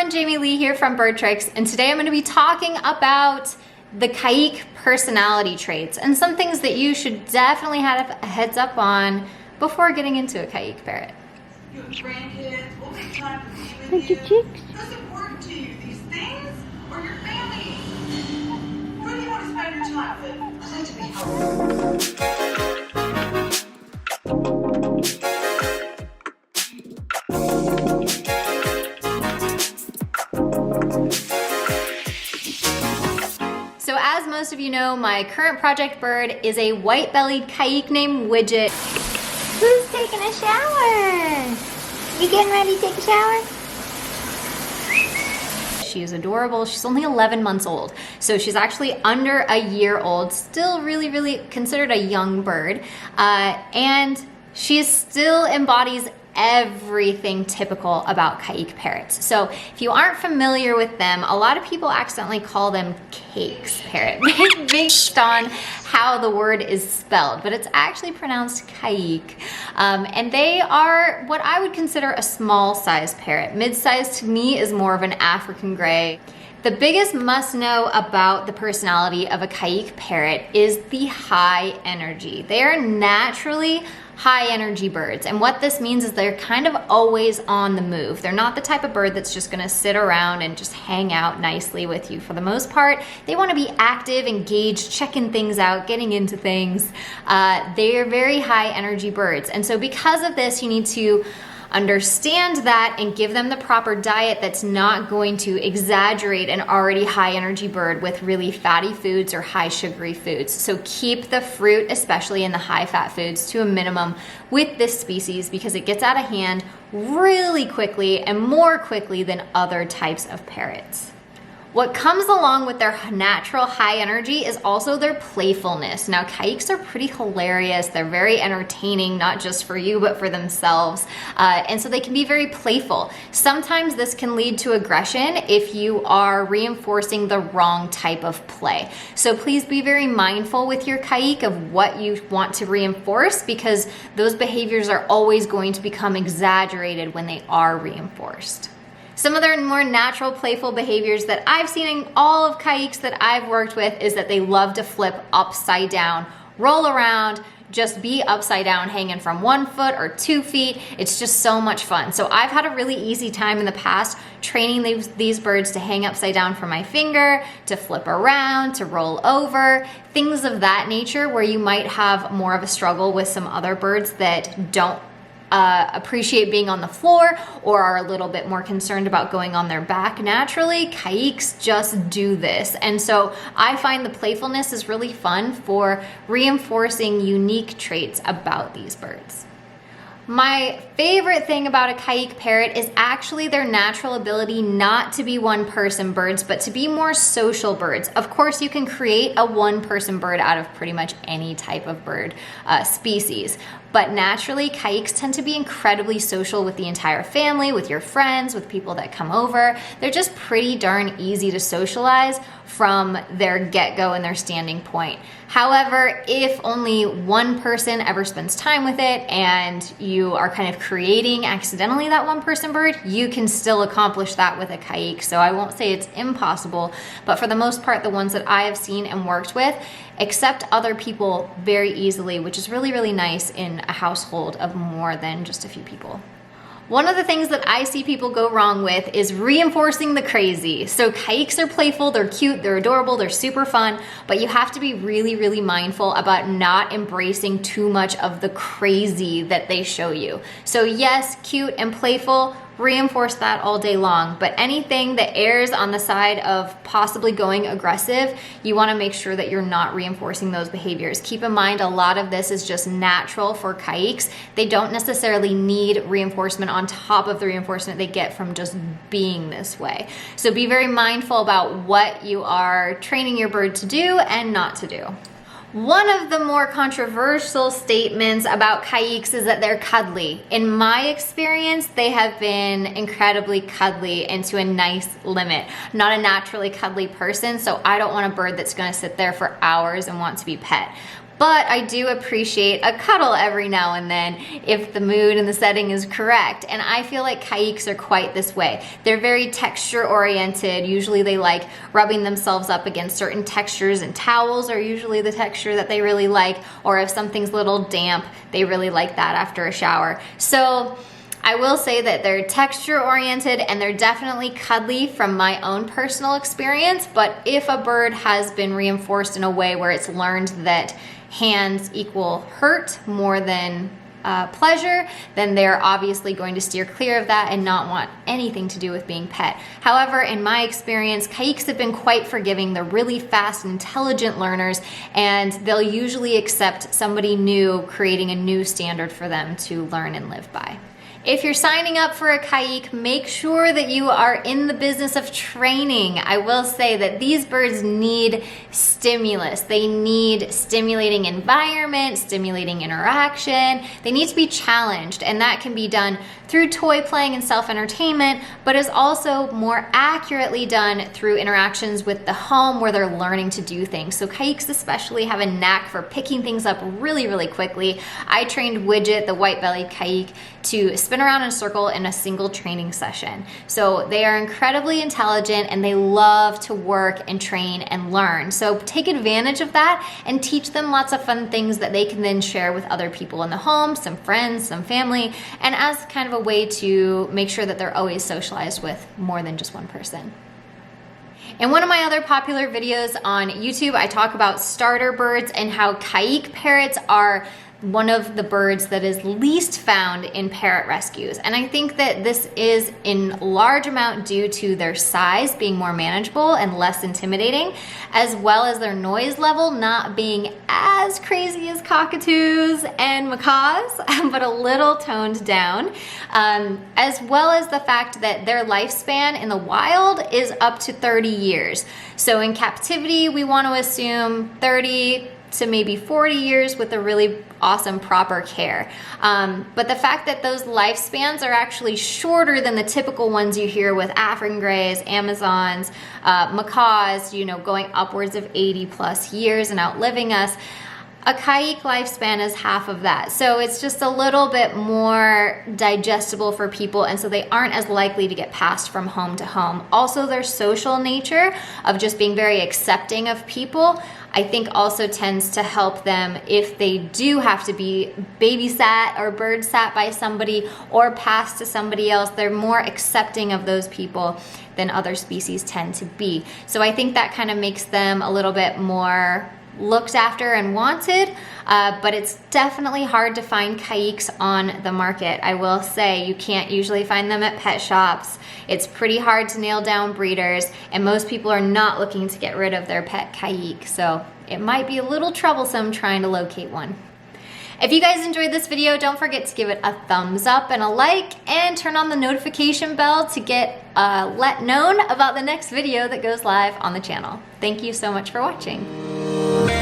everyone, Jamieleigh here from BirdTricks, and today I'm going to be talking about the Caique personality traits and some things that you should definitely have a heads up on before getting into a Caique parrot. You have grandkids, we'll make time to be with Thank you. you, chicks. What's important to you, these things or your family? Who do you want to spend your time with? I'd like to be helpful. So as most of you know, my current project bird is a white-bellied Caique named Widget. Who's taking a shower? You getting ready to take a shower? She is adorable. She's only 11 months old. So she's actually under a year old, still really considered a young bird. And she still embodies everything typical about Caique parrots. So if you aren't familiar with them, a lot of people accidentally call them Caique's parrot based on how the word is spelled, but it's actually pronounced Caique. And they are what I would consider a small size parrot. Mid-size to me is more of an African gray. The biggest must know about the personality of a Caique parrot is the high energy. They are naturally high energy birds, and what this means is they're kind of always on the move. They're not the type of bird that's just gonna sit around and just hang out nicely with you. For the most part, they want to be active, engaged, checking things out, getting into things. They are very high energy birds, and so because of this, you need to understand that and give them the proper diet that's not going to exaggerate an already high energy bird with really fatty foods or high sugary foods. So keep the fruit, especially in the high fat foods, to a minimum with this species because it gets out of hand really quickly and more quickly than other types of parrots. What comes along with their natural high energy is also their playfulness. Now, Caiques are pretty hilarious. They're very entertaining, not just for you, but for themselves. And so they can be very playful. Sometimes this can lead to aggression if you are reinforcing the wrong type of play. So please be very mindful with your Caique of what you want to reinforce because those behaviors are always going to become exaggerated when they are reinforced. Some of their more natural playful behaviors that I've seen in all of Caiques that I've worked with is that they love to flip upside down, roll around, just be upside down, hanging from 1 foot or 2 feet. It's just so much fun. So I've had a really easy time in the past training these birds to hang upside down from my finger, to flip around, to roll over, things of that nature where you might have more of a struggle with some other birds that don't appreciate being on the floor or are a little bit more concerned about going on their back naturally. Caiques just do this. And so I find the playfulness is really fun for reinforcing unique traits about these birds. My favorite thing about a Caique parrot is actually their natural ability not to be one-person birds, but to be more social birds. Of course, you can create a one-person bird out of pretty much any type of bird species. But naturally, Caiques tend to be incredibly social with the entire family, with your friends, with people that come over. They're just pretty darn easy to socialize from their get-go and their standing point. However, if only one person ever spends time with it and you are kind of creating accidentally that one-person bird, you can still accomplish that with a Caique. So I won't say it's impossible, but for the most part, the ones that I have seen and worked with accept other people very easily, which is really nice in a household of more than just a few people. One of the things that I see people go wrong with is reinforcing the crazy. So Caiques are playful, they're cute, they're adorable, they're super fun, but you have to be really mindful about not embracing too much of the crazy that they show you. So yes, cute and playful, reinforce that all day long, but anything that errs on the side of possibly going aggressive, you want to make sure that you're not reinforcing those behaviors. Keep in mind, a lot of this is just natural for Caiques. They don't necessarily need reinforcement on top of the reinforcement they get from just being this way. So be very mindful about what you are training your bird to do and not to do. One of the more controversial statements about Caiques is that they're cuddly. In my experience, they have been incredibly cuddly and to a nice limit. I'm not a naturally cuddly person, so I don't want a bird that's gonna sit there for hours and want to be pet. but I do appreciate a cuddle every now and then if the mood and the setting is correct. And I feel like Caiques are quite this way. They're very texture oriented. Usually they like rubbing themselves up against certain textures, and towels are usually the texture that they really like, or if something's a little damp, they really like that after a shower. So I will say that they're texture oriented and they're definitely cuddly from my own personal experience, but if a bird has been reinforced in a way where it's learned that hands equal hurt more than pleasure, then they're obviously going to steer clear of that and not want anything to do with being pet. However, in my experience, Caiques have been quite forgiving. They're really fast, intelligent learners, and they'll usually accept somebody new creating a new standard for them to learn and live by. If you're signing up for a Caique, make sure that you are in the business of training. I will say that these birds need stimulus. They need stimulating environment, stimulating interaction. They need to be challenged, and that can be done through toy playing and self-entertainment, but is also more accurately done through interactions with the home where they're learning to do things. So Caiques especially have a knack for picking things up really, really quickly. I trained Widget, the white-bellied Caique, to spin around in a circle in a single training session. So they are incredibly intelligent and they love to work and train and learn. So take advantage of that and teach them lots of fun things that they can then share with other people in the home, some friends, some family, and as kind of a way to make sure that they're always socialized with more than just one person. In one of my other popular videos on YouTube, I talk about starter birds and how Caique parrots are one of the birds that is least found in parrot rescues. And I think that this is in large amount due to their size being more manageable and less intimidating, as well as their noise level not being as crazy as cockatoos and macaws, but a little toned down, as well as the fact that their lifespan in the wild is up to 30 years. So in captivity, we want to assume 30 to maybe 40 years with a really awesome proper care. But the fact that those lifespans are actually shorter than the typical ones you hear with African greys, Amazons, macaws, you know, going upwards of 80 plus years and outliving us, a Caique lifespan is half of that. So it's just a little bit more digestible for people, and so they aren't as likely to get passed from home to home. Also, their social nature of just being very accepting of people, I think also tends to help them if they do have to be babysat or bird sat by somebody or passed to somebody else. They're more accepting of those people than other species tend to be. So I think that kind of makes them a little bit more looked after and wanted, but it's definitely hard to find Caiques on the market. I will say you can't usually find them at pet shops. It's pretty hard to nail down breeders, and most people are not looking to get rid of their pet Caique, so it might be a little troublesome trying to locate one. If you guys enjoyed this video, don't forget to give it a thumbs up and a like, and turn on the notification bell to get let known about the next video that goes live on the channel. Thank you so much for watching.